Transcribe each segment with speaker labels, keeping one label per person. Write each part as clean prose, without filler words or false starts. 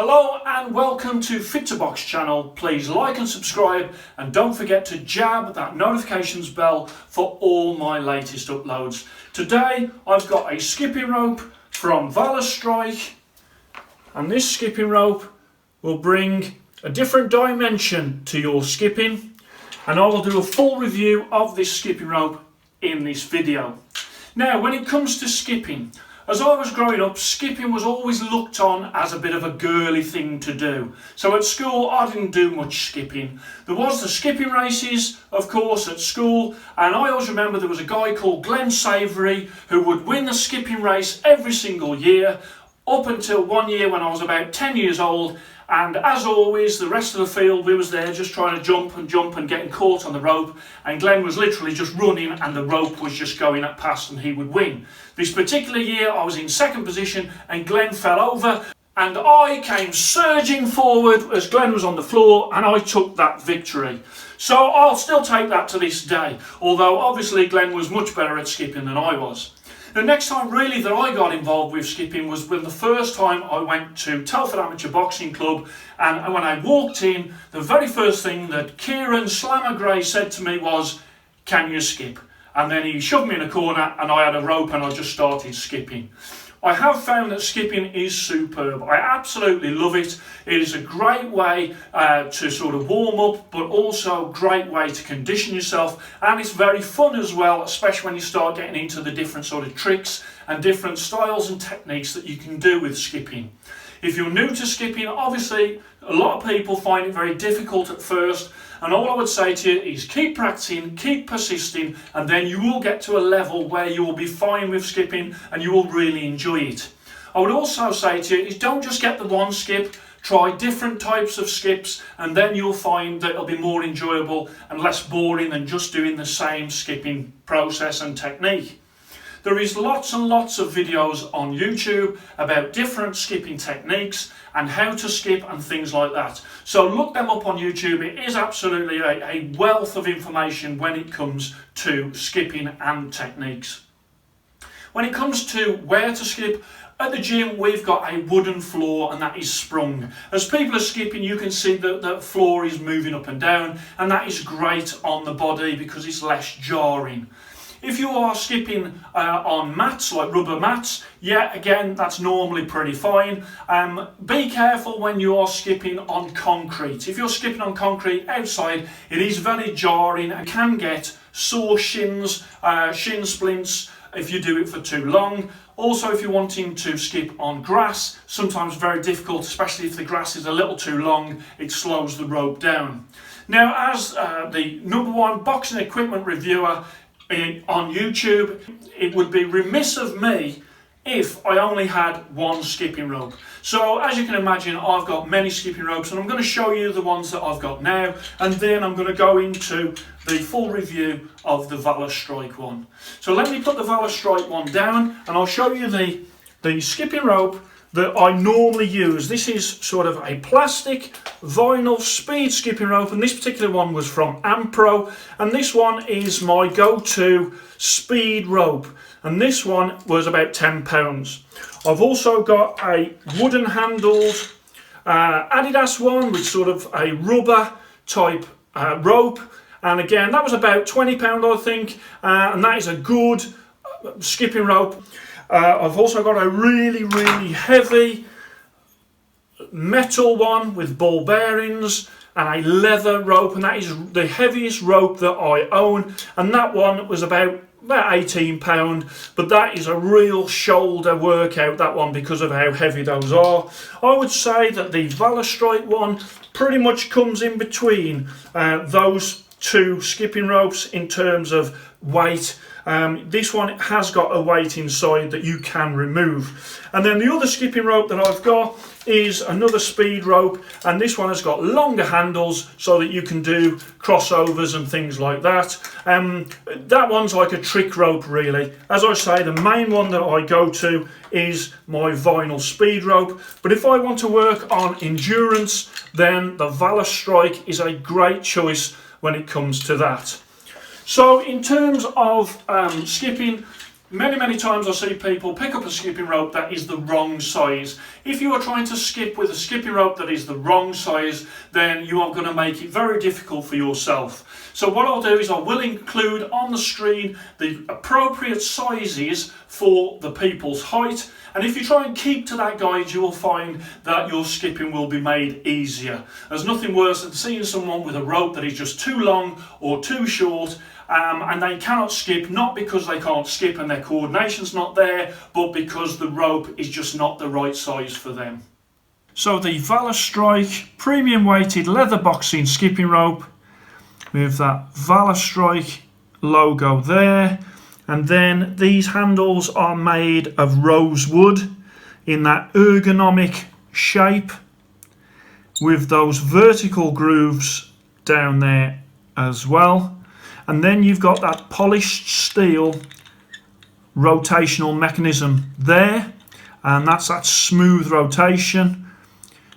Speaker 1: Hello and welcome to Fit to Box channel. Please like and subscribe and don't forget to jab that notifications bell for all my latest uploads. Today I've got a skipping rope from Valourstrike, and this skipping rope will bring a different dimension to your skipping, and I will do a full review of this skipping rope in this video. Now, when it comes to skipping, as I was growing up, skipping was always looked on as a bit of a girly thing to do. So at school I didn't do much skipping. There was the skipping races, of course, at school, and I always remember there was a guy called Glenn Savory who would win the skipping race every single year, up until one year when I was about 10 years old. And as always, the rest of the field, we was there just trying to jump and getting caught on the rope. And Glenn was literally just running and the rope was just going at past and he would win. This particular year, I was in second position and Glenn fell over. And I came surging forward as Glenn was on the floor and I took that victory. So I'll still take that to this day. Although obviously Glenn was much better at skipping than I was. The next time really that I got involved with skipping was when the first time I went to Telford Amateur Boxing Club, and when I walked in, the very first thing that Kieran Slammer Gray said to me was, "Can you skip?" And then he shoved me in a corner and I had a rope and I just started skipping. I have found that skipping is superb. I absolutely love it. It is a great way to sort of warm up, but also a great way to condition yourself. And it's very fun as well, especially when you start getting into the different sort of tricks and different styles and techniques that you can do with skipping. If you're new to skipping, obviously a lot of people find it very difficult at first, and all I would say to you is keep practicing, keep persisting, and then you will get to a level where you will be fine with skipping and you will really enjoy it. I would also say to you is don't just get the one skip, try different types of skips, and then you'll find that it'll be more enjoyable and less boring than just doing the same skipping process and technique. There is lots and lots of videos on YouTube about different skipping techniques and how to skip and things like that. So look them up on YouTube. It is absolutely a wealth of information when it comes to skipping and techniques. When it comes to where to skip, at the gym we've got a wooden floor and that is sprung. As people are skipping, you can see that the floor is moving up and down, and that is great on the body because it's less jarring. If you are skipping on mats, like rubber mats, yeah, again, that's normally pretty fine. Be careful when you are skipping on concrete. If you're skipping on concrete outside, it is very jarring and can get sore shins, shin splints, if you do it for too long. Also, if you're wanting to skip on grass, sometimes very difficult, especially if the grass is a little too long, it slows the rope down. Now, as the #1 boxing equipment reviewer on YouTube, it would be remiss of me if I only had one skipping rope. So as you can imagine, I've got many skipping ropes, and I'm going to show you the ones that I've got now, and then I'm going to go into the full review of the Valourstrike one. So let me put the Valourstrike one down and I'll show you the skipping rope that I normally use. This is sort of a plastic vinyl speed skipping rope, and this particular one was from Ampro, and this one is my go-to speed rope, and this one was about £10. I've also got a wooden handled Adidas one with sort of a rubber type rope, and again that was about £20 I think, and that is a good skipping rope. I've also got a really heavy metal one with ball bearings and a leather rope, and that is the heaviest rope that I own, and that one was about £18, but that is a real shoulder workout, that one, because of how heavy those are. I would say that the Valourstrike one pretty much comes in between those two skipping ropes in terms of weight. This one has got a weight inside that you can remove. And then the other skipping rope that I've got is another speed rope, and this one has got longer handles so that you can do crossovers and things like that. That one's like a trick rope really. As I say, the main one that I go to is my vinyl speed rope, but if I want to work on endurance, then the Valourstrike is a great choice when it comes to that. So in terms of skipping, Many times I see people pick up a skipping rope that is the wrong size. If you are trying to skip with a skipping rope that is the wrong size, then you are going to make it very difficult for yourself. So what I'll do is I will include on the screen the appropriate sizes for the people's height. And if you try and keep to that guide, you will find that your skipping will be made easier. There's nothing worse than seeing someone with a rope that is just too long or too short, and they cannot skip, not because they can't skip and their coordination's not there, but because the rope is just not the right size for them. So the Valourstrike premium weighted leather boxing skipping rope with that Valourstrike logo there. And then these handles are made of rosewood in that ergonomic shape with those vertical grooves down there as well. And then you've got that polished steel rotational mechanism there, and that's that smooth rotation.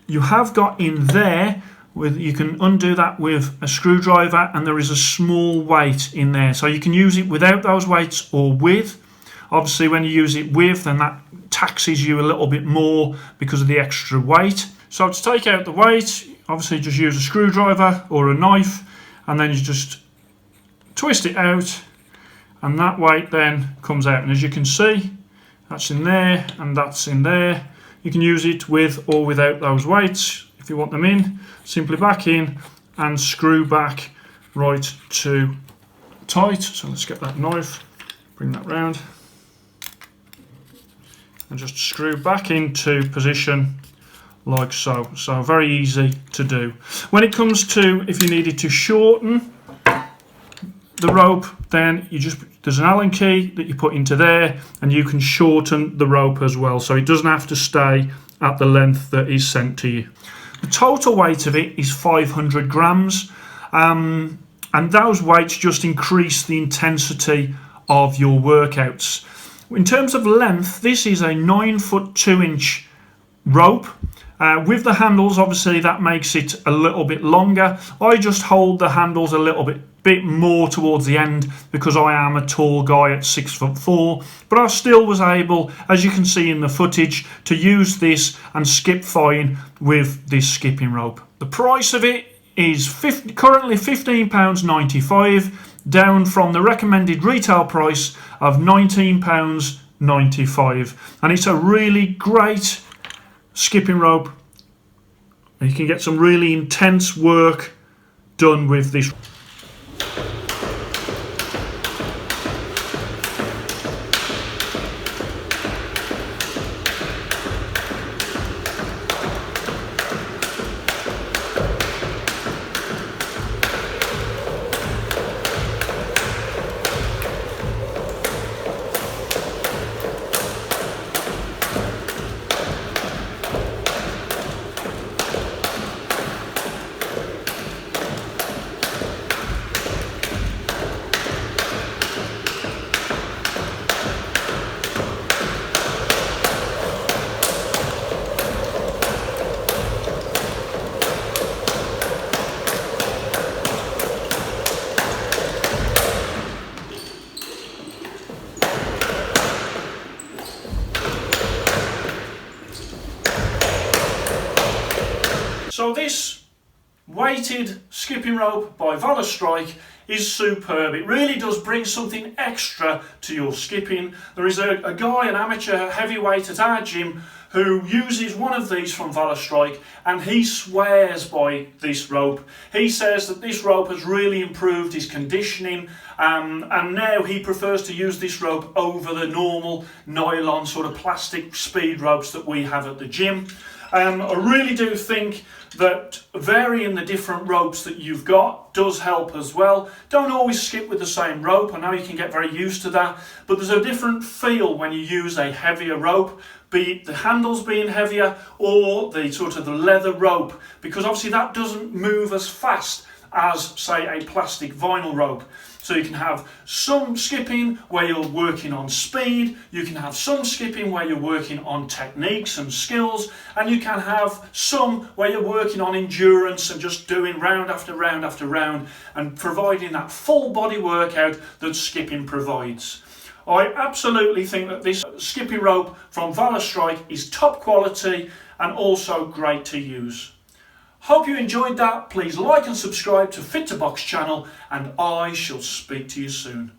Speaker 1: You have got in there, you can undo that with a screwdriver, and there is a small weight in there, so you can use it without those weights or with. Obviously when you use it with, then that taxes you a little bit more because of the extra weight. So to take out the weight, obviously just use a screwdriver or a knife, and then you just twist it out, and that weight then comes out, and as you can see, that's in there and that's in there. You can use it with or without those weights. If you want them in, simply back in and screw back right to tight. So let's get that knife, bring that round, and just screw back into position like so. So very easy to do. When it comes to if you needed to shorten the rope, then there's an Allen key that you put into there, and you can shorten the rope as well, so it doesn't have to stay at the length that is sent to you. The total weight of it is 500 grams, and those weights just increase the intensity of your workouts. In terms of length, this is a 9 foot 2 inch rope. With the handles, obviously that makes it a little bit longer. I just hold the handles a little bit more towards the end because I am a tall guy at 6'4", but I still was able, as you can see in the footage, to use this and skip fine with this skipping rope. The price of it is currently £15.95, down from the recommended retail price of £19.95, and it's a really great skipping rope. You can get some really intense work done with this. So this weighted skipping rope by Valourstrike is superb. It really does bring something extra to your skipping. There is a guy, an amateur heavyweight at our gym, who uses one of these from Valourstrike, and he swears by this rope. He says that this rope has really improved his conditioning, and now he prefers to use this rope over the normal nylon sort of plastic speed ropes that we have at the gym. I really do think that varying the different ropes that you've got does help as well. Don't always skip with the same rope. I know you can get very used to that, but there's a different feel when you use a heavier rope, be it the handles being heavier or the sort of the leather rope, because obviously that doesn't move as fast as, say, a plastic vinyl rope. So you can have some skipping where you're working on speed, you can have some skipping where you're working on techniques and skills, and you can have some where you're working on endurance and just doing round after round after round and providing that full body workout that skipping provides. I absolutely think that this Skippy rope from Valourstrike is top quality and also great to use. Hope you enjoyed that. Please like and subscribe to Fit to Box channel, and I shall speak to you soon.